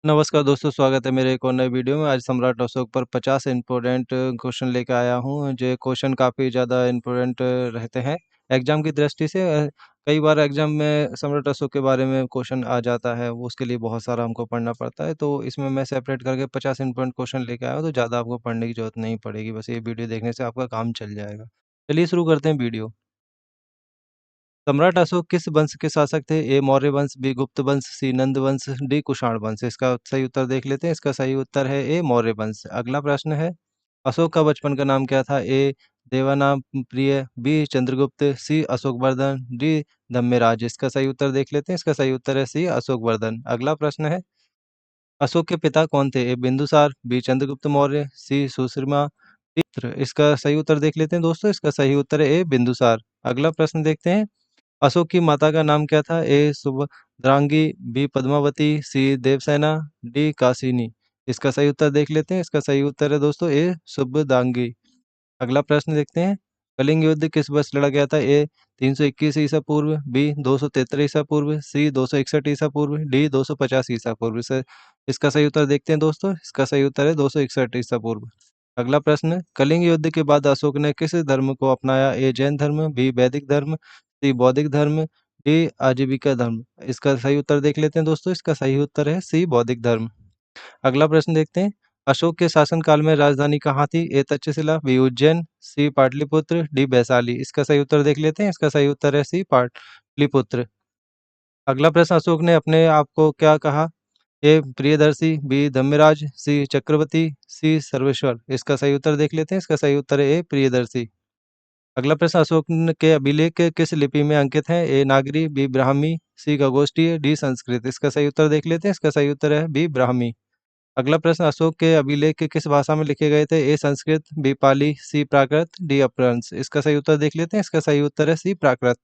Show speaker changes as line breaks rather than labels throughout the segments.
नमस्कार दोस्तों, स्वागत है मेरे एक और नए वीडियो में। आज सम्राट अशोक पर 50 इम्पोर्टेंट क्वेश्चन लेके आया हूँ। जो क्वेश्चन काफ़ी ज़्यादा इम्पोर्टेंट रहते हैं एग्ज़ाम की दृष्टि से। कई बार एग्ज़ाम में सम्राट अशोक के बारे में क्वेश्चन आ जाता है, वो उसके लिए बहुत सारा हमको पढ़ना पड़ता है। तो इसमें मैं सेपरेट करके 50 इम्पोर्टेंट क्वेश्चन लेके आया हूँ, तो ज़्यादा आपको पढ़ने की ज़रूरत नहीं पड़ेगी। बस ये वीडियो देखने से आपका काम चल जाएगा। चलिए शुरू करते हैं वीडियो। सम्राट अशोक किस वंश के शासक थे? ए मौर्य वंश, बी गुप्त वंश, सी नंद वंश, डी कुषाण वंश। इसका सही उत्तर देख लेते हैं। इसका सही उत्तर है ए मौर्य वंश। अगला प्रश्न है, अशोक का बचपन का नाम क्या था? ए देवानाम प्रिय, बी चंद्रगुप्त, सी अशोकवर्धन, डी धम्यराज। इसका सही उत्तर देख लेते हैं। इसका सही उत्तर है सी अशोकवर्धन। अगला प्रश्न है, अशोक के पिता कौन थे? ए बिंदुसार, बी चंद्रगुप्त मौर्य, सी सुश्रमा, डी मित्र। इसका सही उत्तर देख लेते हैं दोस्तों। इसका सही उत्तर है ए बिंदुसार। अगला प्रश्न देखते हैं, अशोक की माता का नाम क्या था? ए सुभद्रांगी, बी पद्मावती, सी देवसेना, डी कासिनी। इसका सही उत्तर देख लेते हैं। इसका सही उत्तर है दोस्तों ए सुभद्रांगी। अगला प्रश्न देखते हैं, कलिंग युद्ध किस वर्ष लड़ा गया था? ए 321 ईसा पूर्व, बी 273 ईसा पूर्व, सी 261 ईसा पूर्व, डी 250 ईसा पूर्व। से इसका सही उत्तर देखते हैं दोस्तों। इसका सही उत्तर है 261 ईसा पूर्व। अगला प्रश्न, कलिंग युद्ध के बाद अशोक ने किस धर्म को अपनाया? ए जैन धर्म, बी वैदिक धर्म, सी बौद्धिक धर्म, डी आजीविका धर्म। इसका सही उत्तर देख लेते हैं दोस्तों। इसका सही उत्तर है सी बौद्धिक धर्म। अगला प्रश्न देखते हैं, अशोक के शासनकाल में राजधानी कहाँ थी? ए तक्षशिला, बी उज्जैन, सी पाटलिपुत्र, डी वैशाली। इसका सही उत्तर देख लेते हैं। इसका सही उत्तर है सी पाटलिपुत्र। अगला प्रश्न, अशोक ने अपने आप को क्या कहा? ए प्रियदर्शी, बी धम्यराज, सी चक्रवर्ती, सी सर्वेश्वर। इसका सही उत्तर देख लेते हैं। इसका सही उत्तर है ए प्रियदर्शी। अगला प्रश्न, अशोक के अभिलेख किस लिपि में अंकित हैं? ए नागरी, बी ब्राह्मी, सी खगोष्ठीय, डी संस्कृत। इसका सही उत्तर देख लेते हैं। इसका सही उत्तर है बी ब्राह्मी। अगला प्रश्न, अशोक के अभिलेख किस भाषा में लिखे गए थे? ए संस्कृत, बी पाली, सी प्राकृत, डी अपभ्रंश। इसका सही उत्तर देख लेते हैं। इसका सही उत्तर है सी प्राकृत।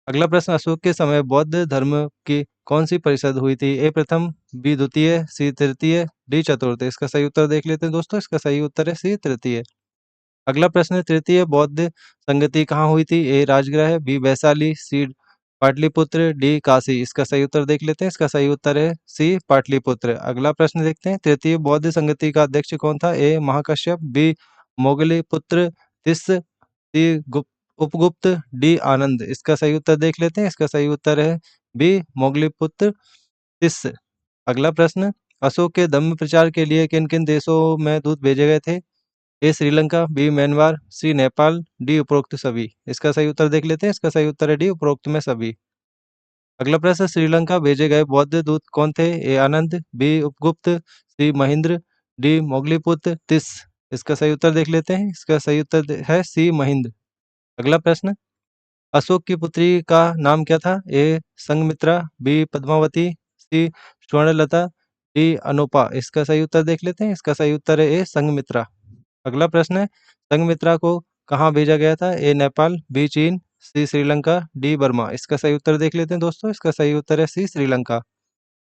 अगला प्रश्न, अशोक के समय बौद्ध धर्म की कौन सी परिषद हुई थी? ए प्रथम, बी द्वितीय, सी तृतीय, डी चतुर्थ। इसका सही उत्तर देख लेते हैं दोस्तों। इसका सही उत्तर है सी तृतीय। अगला प्रश्न, तृतीय बौद्ध संगति कहाँ हुई थी? ए राजगृह, बी वैशाली, सी पाटलिपुत्र, डी काशी। इसका सही उत्तर देख लेते हैं। इसका सही उत्तर है सी पाटलिपुत्र। अगला प्रश्न देखते हैं, तृतीय बौद्ध संगति का अध्यक्ष कौन था? ए महाकश्यप, बी मोगलीपुत्र तिस्स, सी उपगुप्त, डी आनंद। इसका सही उत्तर देख लेते हैं। इसका सही उत्तर है बी मोगलीपुत्र तिस्स। अगला प्रश्न, अशोक के धम्म प्रचार के लिए किन किन देशों में दूत भेजे गए थे? ए श्रीलंका, बी म्यांमार, सी नेपाल, डी उपरोक्त सभी। इसका सही उत्तर देख लेते हैं। इसका सही उत्तर है डी उपरोक्त में सभी। अगला प्रश्न, श्रीलंका भेजे गए बौद्ध दूत कौन थे? ए आनंद, बी उपगुप्त, सी महेंद्र, डी मोगलीपुत्र तिस। इसका सही उत्तर देख लेते हैं। इसका सही उत्तर है सी महेंद्र। अगला प्रश्न, अशोक की पुत्री का नाम क्या था? ए संघमित्रा, बी पद्मावती, सी स्वर्णलता, डी अनुपा। इसका सही उत्तर देख लेते हैं। इसका सही उत्तर है ए संघमित्रा। अगला प्रश्न है, संघमित्रा को कहाँ भेजा गया था? ए नेपाल, बी चीन, सी श्रीलंका, डी बर्मा। इसका सही उत्तर देख लेते हैं दोस्तों। इसका सही उत्तर है सी श्रीलंका।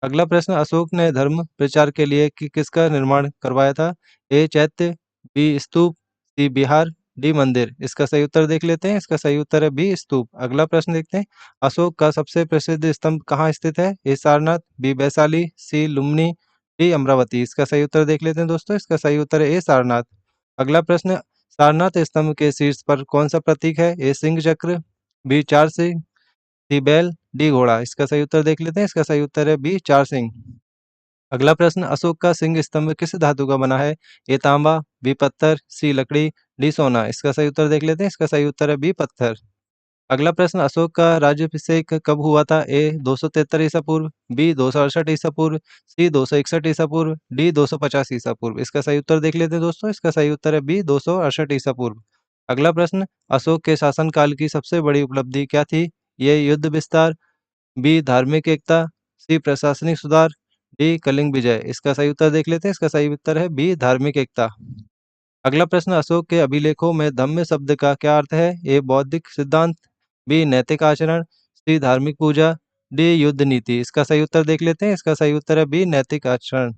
अगला प्रश्न, अशोक ने धर्म प्रचार के लिए किसका निर्माण करवाया था? ए चैत्य, बी स्तूप, सी बिहार, डी मंदिर। इसका सही उत्तर देख लेते हैं। इसका सही उत्तर है बी स्तूप। अगला प्रश्न देखते हैं, अशोक का सबसे प्रसिद्ध स्तंभ कहाँ स्थित है? ए सारनाथ, बी वैशाली, सी लुम्बिनी, डी अमरावती। इसका सही उत्तर देख लेते हैं दोस्तों। इसका सही उत्तर है ए सारनाथ। अगला प्रश्न, सारनाथ स्तंभ के शीर्ष पर कौन सा प्रतीक है? ए सिंह चक्र, बी चार सिंह, सी बैल, डी घोड़ा। इसका सही उत्तर देख लेते हैं। इसका सही उत्तर है बी चार सिंह। अगला प्रश्न, अशोक का सिंह स्तंभ किस धातु का बना है? ए तांबा, बी पत्थर, सी लकड़ी, डी सोना। इसका सही उत्तर देख लेते हैं। इसका सही उत्तर है बी पत्थर। अगला प्रश्न, अशोक का राज्याभिषेक कब हुआ था? ए 273 ईसा पूर्व, बी 268 ईसा पूर्व, सी 261 ईसा पूर्व, डी 250 ईसा पूर्व। इसका सही उत्तर देख लेते हैं दोस्तों। इसका सही उत्तर है बी 268 ईसा पूर्व। अगला प्रश्न, अशोक के शासनकाल की सबसे बड़ी उपलब्धि क्या थी? ये युद्ध विस्तार, बी धार्मिक एकता, सी प्रशासनिक सुधार, डी कलिंग विजय। इसका सही उत्तर देख लेते हैं। इसका सही उत्तर है बी धार्मिक एकता। अगला प्रश्न, अशोक के अभिलेखों में धम्म शब्द का क्या अर्थ है? ए बौद्धिक सिद्धांत, बी नैतिक आचरण, सी धार्मिक पूजा, डी युद्ध नीति। इसका सही उत्तर देख लेते हैं। इसका सही उत्तर है बी नैतिक आचरण।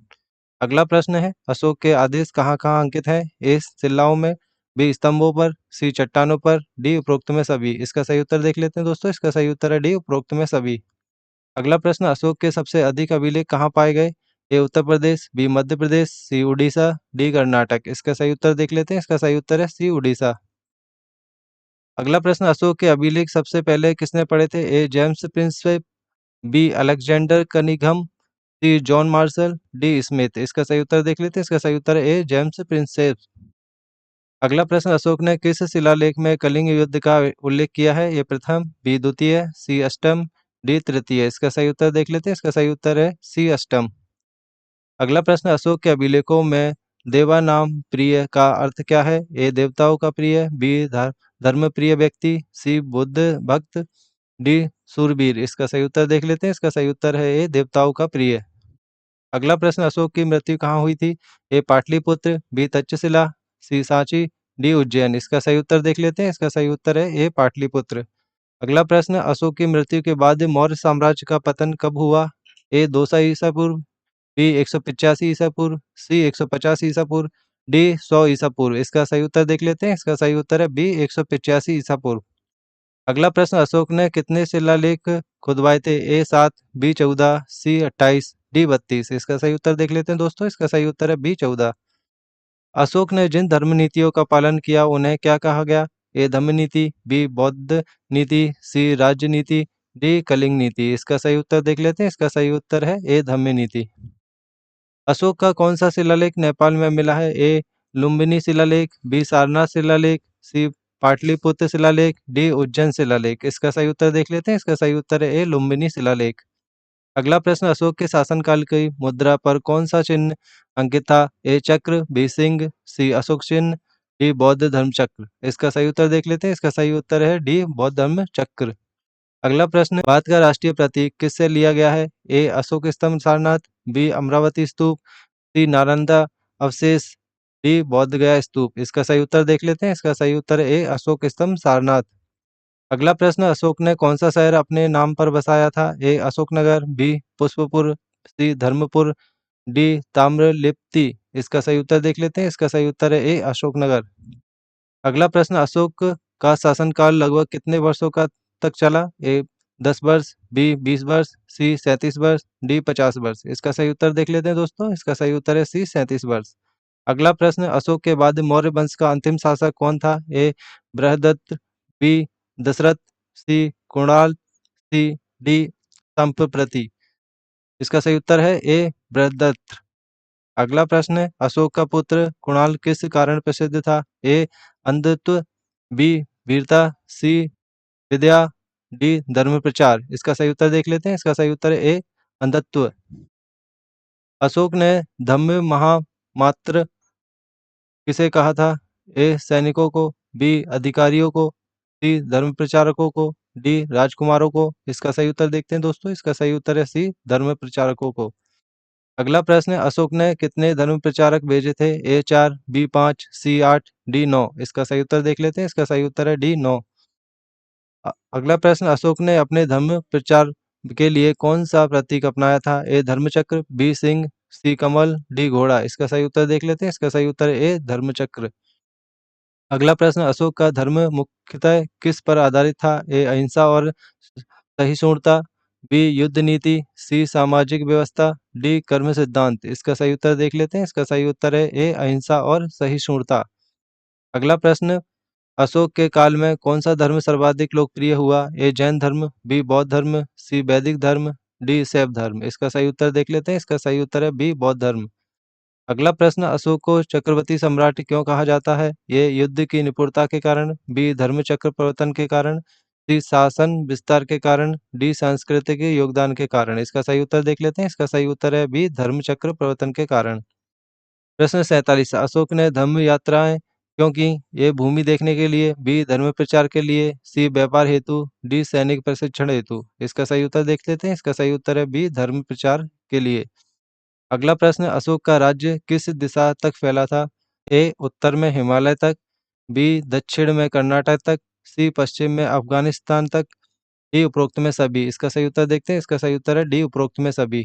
अगला प्रश्न है, अशोक के आदेश कहाँ कहाँ अंकित हैं? ए शिलाओं में, बी स्तंभों पर, सी चट्टानों पर, डी उपरोक्त में सभी। इसका सही उत्तर देख लेते हैं दोस्तों। इसका सही उत्तर है डी उपरोक्त में सभी। अगला प्रश्न, अशोक के सबसे अधिक अभिलेख कहाँ पाए गए? ए उत्तर प्रदेश, बी मध्य प्रदेश, सी उड़ीसा, डी कर्नाटक। इसका सही उत्तर देख लेते हैं। इसका सही उत्तर है सी उड़ीसा। अगला प्रश्न, अशोक के अभिलेख सबसे पहले किसने पढ़े थे? A James Prinsep, B Alexander Cunningham, C John Marshall, D Smith. इसका सही उत्तर देख लेते हैं। इसका सही उत्तर है ए जेम्स प्रिंसेप। अगला प्रश्न, अशोक ने किस शिलालेख में कलिंग युद्ध का उल्लेख किया है? ए प्रथम, बी द्वितीय, सी अष्टम, डी तृतीय। इसका सही उत्तर देख लेते हैं। इसका सही उत्तर है सी अष्टम। अगला प्रश्न, अशोक के अभिलेखों में देवा नाम प्रिय का अर्थ क्या है? ए देवताओं का प्रिय, बी धर्म प्रिय व्यक्ति, सी बुद्ध भक्त, डी सूरवीर। इसका सही उत्तर देख लेते हैं। इसका सही उत्तर है ए देवताओं का प्रिय। अगला प्रश्न, अशोक की मृत्यु कहाँ हुई थी? ए पाटलिपुत्र, बी तक्षशिला, सी सांची, डी उज्जैन। इसका सही उत्तर देख लेते हैं। इसका सही उत्तर है ए पाटलिपुत्र। अगला प्रश्न, अशोक की मृत्यु के बाद मौर्य साम्राज्य का पतन कब हुआ? ए 200 ईसा पूर्व, बी 185 ईसा पूर्व, सी 150 ईसा पूर्व, डी 100 ईसा पूर्व। इसका सही उत्तर देख लेते हैं। इसका सही उत्तर है बी 185 ईसा पूर्व। अगला प्रश्न, अशोक ने कितने शिलालेख खुदवाए थे? ए 7, बी 14, सी 28, डी 32। इसका सही उत्तर देख लेते हैं दोस्तों। इसका सही उत्तर है बी 14। अशोक ने जिन धर्म नीतियों का पालन किया उन्हें क्या कहा गया? ए धम्म नीति, बी बौद्ध नीति, सी राज नीति, डी कलिंग नीति। इसका सही उत्तर देख लेते हैं। इसका सही उत्तर है ए धम्म नीति। अशोक का कौन सा शिलालेख नेपाल में मिला है? ए लुम्बिनी शिलालेख, बी सारनाथ शिलालेख, सी पाटलिपुत्र शिलालेख, डी उज्जैन शिलालेख। इसका सही उत्तर देख लेते हैं। इसका सही उत्तर है ए लुम्बिनी शिलालेख। अगला प्रश्न, अशोक के शासनकाल की मुद्रा पर कौन सा चिन्ह अंकित था? ए चक्र, बी सिंह, सी अशोक चिन्ह, डी बौद्ध धर्म चक्र। इसका सही उत्तर देख लेते हैं। इसका सही उत्तर है डी बौद्ध धर्म चक्र। अगला प्रश्न, भारत का राष्ट्रीय प्रतीक किससे लिया गया है? ए अशोक स्तंभ सारनाथ, बी अमरावती स्तूप, सी नालंदा अवशेष, डी बौद्ध गया स्तूप। इसका सही उत्तर देख लेते हैं। इसका सही उत्तर है ए अशोक स्तंभ सारनाथ। अगला प्रश्न, अशोक ने कौन सा शहर अपने नाम पर बसाया था? ए अशोकनगर, बी पुष्पपुर, सी धर्मपुर, डी ताम्रलिप्ति। इसका सही उत्तर देख लेते हैं। इसका सही उत्तर है ए अशोकनगर। अगला प्रश्न, अशोक का शासनकाल लगभग कितने वर्षों का तक चला? ए 10 वर्ष, बी 20 वर्ष, सी 37 वर्ष, डी 50 वर्ष। इसका सही उत्तर देख लेते हैं दोस्तों। इसका सही उत्तर है सी 37 वर्ष। अगला प्रश्न, अशोक के बाद मौर्य वंश का अंतिम शासक कौन था? ए बृहदत्त, बी दशरथ, सी कुणाल, सी डी संप्रति। इसका सही उत्तर है ए बृहदत्त। अगला प्रश्न है, अशोक का पुत्र कुणाल किस कारण प्रसिद्ध था? ए अंधत्व, बी वीरता, सी विद्या, डी धर्म प्रचार। इसका सही उत्तर देख लेते हैं। इसका सही उत्तर है ए अंधत्व। अशोक ने धम्म महामात्र किसे कहा था? ए सैनिकों को, बी अधिकारियों को, सी धर्म प्रचारकों को, डी राजकुमारों को। इसका सही उत्तर देखते हैं दोस्तों। इसका सही उत्तर है सी धर्म प्रचारकों को। अगला प्रश्न है, अशोक ने कितने धर्म प्रचारक भेजे थे? ए 4, बी 5, सी 8, डी 9। इसका सही उत्तर देख लेते हैं। इसका सही उत्तर है डी 9। अगला प्रश्न, अशोक ने अपने धर्म प्रचार के लिए कौन सा प्रतीक अपनाया था? ए धर्मचक्र, बी सिंह, सी कमल, डी घोड़ा। इसका सही उत्तर देख लेते हैं। इसका सही उत्तर है ए धर्मचक्र। अगला प्रश्न, अशोक का धर्म मुख्यतः किस पर आधारित था? ए अहिंसा और सहिष्णुता, बी युद्ध नीति, सी सामाजिक व्यवस्था, डी कर्म सिद्धांत। इसका सही उत्तर देख लेते हैं। इसका सही उत्तर है ए अहिंसा और सहिष्णुता। अगला प्रश्न, अशोक के काल में कौन सा धर्म सर्वाधिक लोकप्रिय हुआ? ए जैन धर्म, बी बौद्ध धर्म, सी वैदिक धर्म, डी शैव धर्म। इसका सही उत्तर देख लेते हैं। इसका सही उत्तर है बी बौद्ध धर्म। अगला प्रश्न, अशोक को चक्रवर्ती सम्राट क्यों कहा जाता है? ये युद्ध की निपुणता के कारण, बी धर्म चक्र प्रवर्तन के कारण, सी शासन विस्तार के कारण, डी सांस्कृतिक योगदान के कारण। इसका सही उत्तर देख लेते हैं। इसका सही उत्तर है बी धर्म चक्र प्रवर्तन के कारण। प्रश्न 47, अशोक ने धर्म यात्राएं क्यों की? ये भूमि देखने के लिए, बी धर्म प्रचार के लिए, सी व्यापार हेतु, डी सैनिक प्रशिक्षण हेतु। इसका सही उत्तर देख लेते हैं। इसका सही उत्तर है बी धर्म प्रचार के लिए। अगला प्रश्न, अशोक का राज्य किस दिशा तक फैला था? ए उत्तर में हिमालय तक, बी दक्षिण में कर्नाटक तक, सी पश्चिम में अफगानिस्तान तक, डी उपरोक्त में सभी। इसका सही उत्तर देखते हैं। इसका सही उत्तर है डी उपरोक्त में सभी।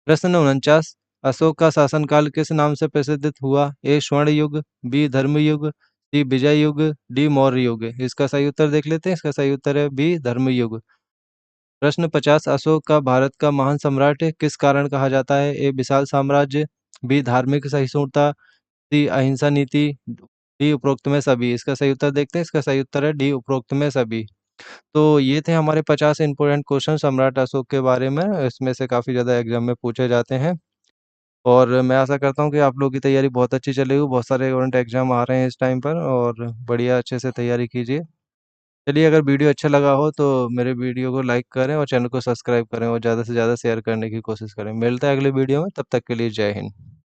प्रश्न 49, अशोक का शासनकाल किस नाम से प्रसिद्ध हुआ? ए स्वर्ण युग, बी धर्म युग, सी विजय युग, डी मौर्य युग। इसका सही उत्तर देख लेते हैं। इसका सही उत्तर है बी धर्म युग। प्रश्न 50 अशोक का भारत का महान सम्राट किस कारण कहा जाता है? ए विशाल साम्राज्य, बी धार्मिक सहिष्णुता, सी अहिंसा नीति, डी उपरोक्त में सभी। इसका सही उत्तर देखते हैं। इसका सही उत्तर है डी उपरोक्त में सभी। तो ये थे हमारे 50 इंपॉर्टेंट क्वेश्चन सम्राट अशोक के बारे में। इसमें से काफ़ी ज़्यादा एग्जाम में पूछे जाते हैं और मैं आशा करता हूँ कि आप लोगों की तैयारी बहुत अच्छी चल रही हो। बहुत सारे गवर्नमेंट एग्जाम आ रहे हैं इस टाइम पर और बढ़िया अच्छे से तैयारी कीजिए। चलिए, अगर वीडियो अच्छा लगा हो तो मेरे वीडियो को लाइक करें और चैनल को सब्सक्राइब करें और ज़्यादा से ज़्यादा शेयर करने की कोशिश करें। मिलते हैं अगले वीडियो में, तब तक के लिए जय हिंद।